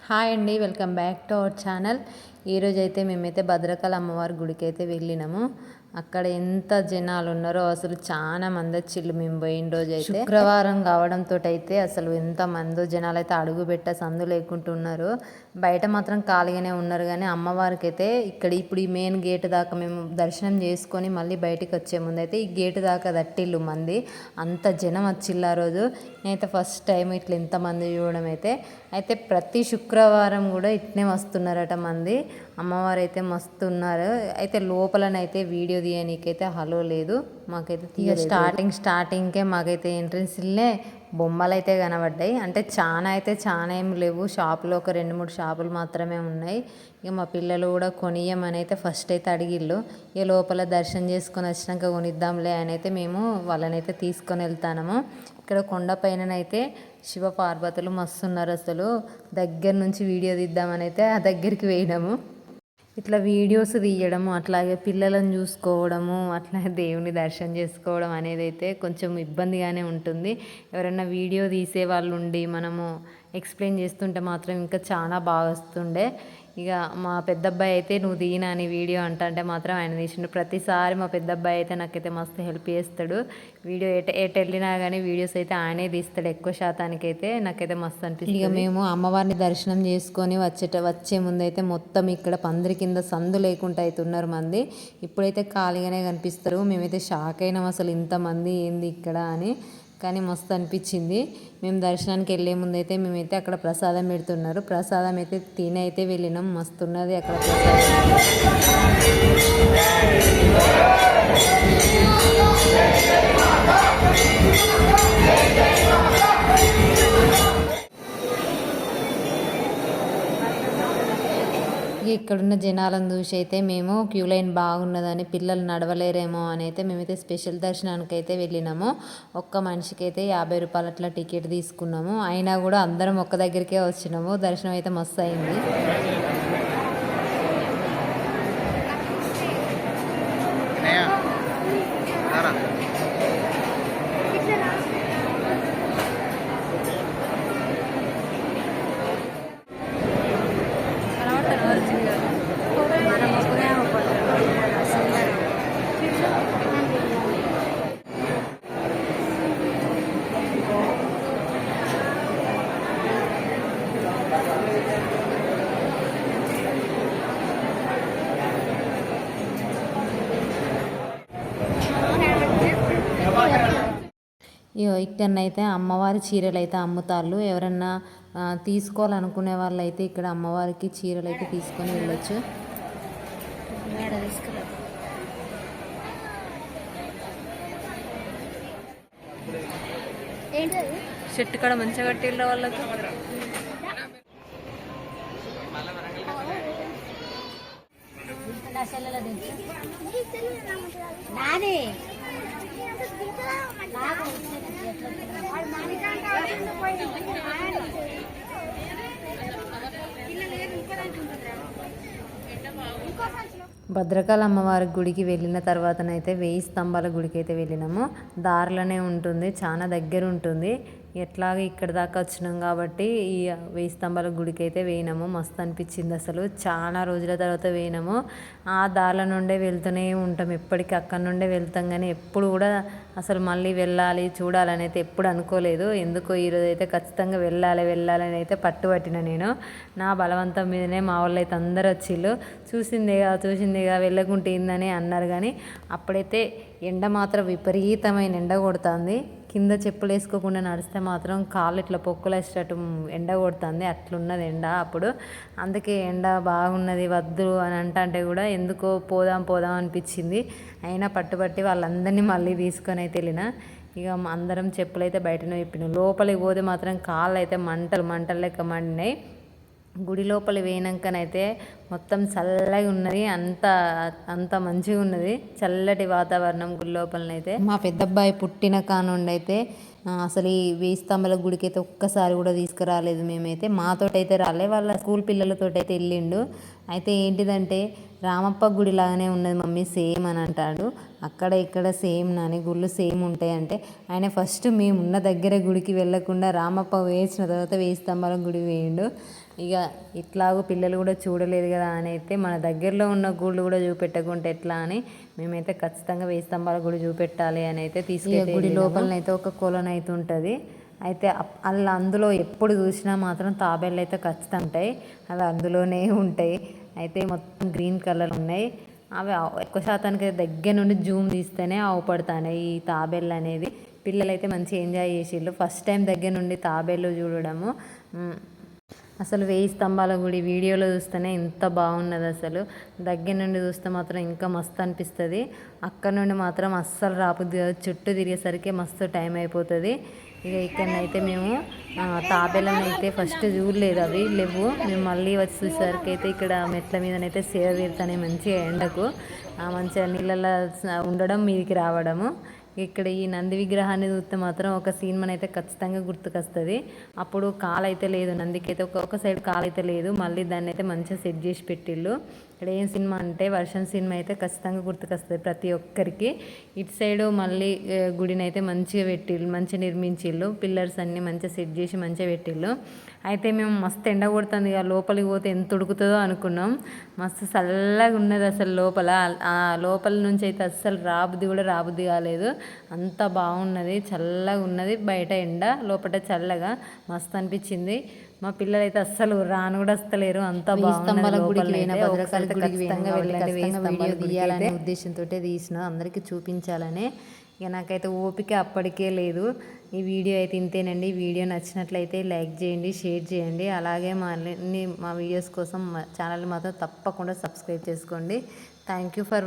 Hi అండి, welcome back to our channel. ఈరోజైతే మేమైతే భద్రకాళి అమ్మవారి గుడికి అయితే వెళ్ళినాము. అక్కడ ఎంత జనాలు ఉన్నారో అసలు చాలా మంది వచ్చిళ్ళు. మేము పోయిన రోజు అయితే శుక్రవారం కావడంతో అయితే అసలు ఎంత మందో జనాలు అయితే అడుగు పెట్ట సందు లేకుంటున్నారు. బయట మాత్రం ఖాళీగానే ఉన్నారు. కానీ అమ్మవారికి అయితే ఇక్కడ ఇప్పుడు ఈ మెయిన్ గేట్ దాకా మేము దర్శనం చేసుకొని మళ్ళీ బయటికి వచ్చే ముందు అయితే ఈ గేటు దాకా దట్టిల్లు మంది, అంత జనం వచ్చిళ్ళు ఆ రోజు. నేనైతే ఫస్ట్ టైం ఇట్లా ఇంతమంది చూడడం అయితే ప్రతి శుక్రవారం కూడా ఇట్నే వస్తున్నారట మంది. అమ్మవారు అయితే మస్తు ఉన్నారు. అయితే లోపలనైతే వీడియో తీయనీకైతే హలో లేదు, మాకైతే స్టార్టింగ్కే మాకైతే ఎంట్రెన్స్లే బొమ్మలు అయితే కనబడ్డాయి. అంటే చాలా ఏం లేవు, షాపులో ఒక 2-3 షాపులు మాత్రమే ఉన్నాయి. ఇక మా పిల్లలు కూడా కొనియమని అయితే ఫస్ట్ అయితే అడిగిళ్ళు. ఇక లోపల దర్శనం చేసుకొని వచ్చినాక కొనిద్దాంలే అని అయితే మేము వాళ్ళనైతే తీసుకొని వెళ్తాము. ఇక్కడ కొండపైననైతే శివ పార్వతులు మస్తు ఉన్నారు. అసలు దగ్గర నుంచి వీడియో తీద్దామని అయితే ఆ దగ్గరికి వేయడము, ఇట్లా వీడియోస్ తీయడము, అట్లాగే పిల్లలను చూసుకోవడము, అట్లాగే దేవుని దర్శనం చేసుకోవడం అనేది అయితే కొంచెం ఇబ్బందిగానే ఉంటుంది. ఎవరైనా వీడియో తీసే వాళ్ళు ఉండి మనము ఎక్స్ప్లెయిన్ చేస్తుంటే మాత్రం ఇంకా చాలా బాగా వస్తుండే. ఇక మా పెద్దబ్బాయి అయితే నువ్వు తీయనా అని వీడియో అంటే మాత్రం ఆయన తీసిండు. ప్రతిసారి మా పెద్దబ్బాయి అయితే నాకైతే మస్తు హెల్ప్ చేస్తాడు. వీడియో ఎటు వెళ్ళినా కానీ వీడియోస్ అయితే ఆయనే తీస్తాడు ఎక్కువ శాతానికి. అయితే నాకైతే మస్తు అనిపిస్తుంది. ఇక మేము అమ్మవారిని దర్శనం చేసుకొని వచ్చే ముందు అయితే మొత్తం ఇక్కడ పందిరి కింద సందు లేకుండా అయితే ఉన్నారు మంది. ఇప్పుడైతే ఖాళీగానే కనిపిస్తారు. మేమైతే షాక్ అయినాం, అసలు ఇంతమంది ఏంది ఇక్కడ అని. కానీ మస్తు అనిపించింది. మేము దర్శనానికి వెళ్ళే ముందు అయితే మేమైతే అక్కడ ప్రసాదం పెడుతున్నారు. ప్రసాదం అయితే తిని అయితే వెళ్ళినాం. మస్తు ఉన్నది అక్కడ ఇక్కడున్న జనాలను చూసి అయితే మేము క్యూ లైన్ బాగున్నదని, పిల్లలు నడవలేరేమో అని అయితే మేమైతే స్పెషల్ దర్శనానికి అయితే వెళ్ళినాము. ఒక్క మనిషికి అయితే 50 రూపాయలు అట్లా టికెట్ తీసుకున్నాము. అయినా కూడా అందరం ఒక్క దగ్గరికే వచ్చినాము. దర్శనం అయితే మస్తు అయింది. ఇక్కడనైతే అమ్మవారి చీరలు అయితే అమ్ముతారు. ఎవరన్నా తీసుకోవాలనుకునే వాళ్ళు అయితే ఇక్కడ అమ్మవారికి చీరలు అయితే తీసుకొని వెళ్ళొచ్చు. చెట్టు కాడ మంచిగా కట్టిళ్ళ వాళ్ళకు. భద్రకాళి అమ్మవారి గుడికి వెళ్ళిన తర్వాతనైతే 1000 స్తంభాల గుడికి అయితే వెళ్ళినాము. దారిలోనే ఉంటుంది, చాలా దగ్గర ఉంటుంది. ఎట్లాగ ఇక్కడ దాకా వచ్చినాం కాబట్టి ఈ 1000 స్తంభాల గుడికి అయితే వేయినాము. మస్తు అనిపించింది. అసలు చాలా రోజుల తర్వాత వేయినాము. ఆ దారిలో నుండే వెళ్తూనే ఉంటాం, ఎప్పటికీ అక్కడ నుండే వెళ్తాం. కానీ ఎప్పుడు కూడా అసలు మళ్ళీ వెళ్ళాలి చూడాలని అయితే ఎప్పుడు అనుకోలేదు. ఎందుకో ఈరోజు అయితే ఖచ్చితంగా వెళ్ళాలని అయితే పట్టుబట్టిన నేను. నా బలవంతం మీదనే మా వాళ్ళు అయితే అందరు వచ్చిళ్ళు. చూసిందేగా వెళ్ళకుంటే ఏందని అన్నారు. కానీ అప్పుడైతే ఎండ మాత్రం విపరీతమైన ఎండ కొడుతుంది. కింద చెప్పులు వేసుకోకుండా నడిస్తే మాత్రం కాళ్ళు ఇట్లా పొక్కులేసేటట్టు ఎండ కొడుతుంది. అట్లున్నది ఎండ అప్పుడు. అందుకే ఎండ బాగున్నది వద్దు అని అంటే కూడా ఎందుకో పోదాం అనిపించింది. అయినా పట్టుబట్టి వాళ్ళందరినీ మళ్ళీ తీసుకొని అయితే వెళ్ళిన. ఇక అందరం చెప్పులు అయితే బయటనే చెప్పినాం. లోపలికి పోతే మాత్రం కాళ్ళు అయితే మంటలు లెక్క మండినాయి. గుడి లోపల వేయినాకనైతే మొత్తం చల్లగా ఉన్నది, అంత మంచిగా ఉన్నది. చల్లటి వాతావరణం గుడి లోపలనైతే. మా పెద్దబ్బాయి పుట్టిన కానుండి అయితే అసలు ఈ 1000 స్తంభాల గుడికి అయితే ఒక్కసారి కూడా తీసుకురాలేదు. మేమైతే మాతోటైతే రాలే, వాళ్ళ స్కూల్ పిల్లలతో అయితే వెళ్ళిండు. అయితే ఏంటిదంటే రామప్ప గుడి లాగానే ఉన్నది మమ్మీ సేమ్ అని అంటాడు. అక్కడ ఇక్కడ సేమ్ నాని గుళ్ళు సేమ్ ఉంటాయి అంటే ఆయన ఫస్ట్ మేము ఉన్న దగ్గర గుడికి వెళ్ళకుండా రామప్ప వేసిన తర్వాత 1000 స్తంభాల గుడి వేయండు. ఇక ఇట్లాగూ పిల్లలు కూడా చూడలేదు కదా అని అయితే మన దగ్గరలో ఉన్న గుళ్ళు కూడా చూపెట్టకుంటే ఎట్లా అని మేమైతే ఖచ్చితంగా 1000 స్తంభాల గుడి చూపెట్టాలి అని అయితే తీసుకెళ్ళి గుడి లోపలనైతే ఒక కొలను అయితే ఉంటుంది. అయితే అలా అందులో ఎప్పుడు చూసినా మాత్రం తాబేళ్ళు అయితే ఖచ్చితంగా ఉంటాయి. అవి అందులోనే ఉంటాయి. అయితే మొత్తం గ్రీన్ కలర్ ఉన్నాయి. అవి ఎక్కువ శాతానికి దగ్గర నుండి జూమ్ తీస్తేనే అవపడతాయి ఈ తాబేళ్ళు అనేది. పిల్లలైతే మంచిగా ఎంజాయ్ చేసిళ్ళు ఫస్ట్ టైం దగ్గర నుండి తాబేళ్ళు చూడడము. అసలు 1000 స్తంభాల గుడి వీడియోలో చూస్తేనే ఎంత బాగున్నది. అసలు దగ్గర నుండి చూస్తే మాత్రం ఇంకా మస్తు అనిపిస్తుంది. అక్కడ నుండి మాత్రం అస్సలు రాబుద్ది కాదు. చుట్టూ తిరిగేసరికి మస్తు టైం అయిపోతుంది. ఇక ఇక్కడనైతే మేము తాబేళ్ళని అయితే ఫస్ట్ చూడలేదు, అవి లేవు. మేము మళ్ళీ వచ్చేసరికి అయితే ఇక్కడ మెట్ల మీదనైతే సేవ తీరుతానే మంచిగా ఎండకు మంచిగా నీళ్ళల్లో ఉండడం మీదికి రావడము. ఇక్కడ ఈ నంది విగ్రహాన్ని చూస్తే మాత్రం ఒక సీన్ అయితే ఖచ్చితంగా గుర్తుకొస్తుంది. అప్పుడు కాలు అయితే లేదు, నందికి అయితే ఒక సైడ్ కాలు అయితే లేదు. మళ్ళీ దాన్ని అయితే మంచిగా సెట్ చేసి పెట్టిళ్ళు. ఇక్కడ ఏం సినిమా అంటే వర్షం సినిమా అయితే ఖచ్చితంగా గుర్తుకొస్తుంది ప్రతి ఒక్కరికి. ఇటు సైడు మళ్ళీ గుడిని అయితే మంచిగా పెట్టిళ్ళు, మంచిగా నిర్మించిళ్ళు. పిల్లర్స్ అన్నీ మంచిగా సెట్ చేసి మంచిగా పెట్టిళ్ళు. అయితే మేము మస్తు ఎండ కొడుతుంది, ఇక లోపలికి పోతే ఎంత ఉడుకుతుందో అనుకున్నాం. మస్తు చల్లగా ఉన్నది అసలు లోపల. ఆ లోపల నుంచి అయితే అస్సలు రాబుద్ది కాలేదు. అంత బాగున్నది, చల్లగా ఉన్నది. బయట ఎండ, లోపల చల్లగా మస్తు అనిపించింది. మా పిల్లలు అయితే అస్సలు రాను కూడా వస్తలేరు, అంత బాగుంది. వీడియో తీయాలనే ఉద్దేశంతో తీసిన, అందరికీ చూపించాలనే. ఇక నాకైతే ఓపిక అప్పటికే లేదు. ఈ వీడియో అయితే ఇంతేనండి. వీడియో నచ్చినట్లయితే లైక్ చేయండి, షేర్ చేయండి. అలాగే మా వీడియోస్ కోసం మా ఛానల్ మాత్రం తప్పకుండా సబ్స్క్రైబ్ చేసుకోండి. Thank you for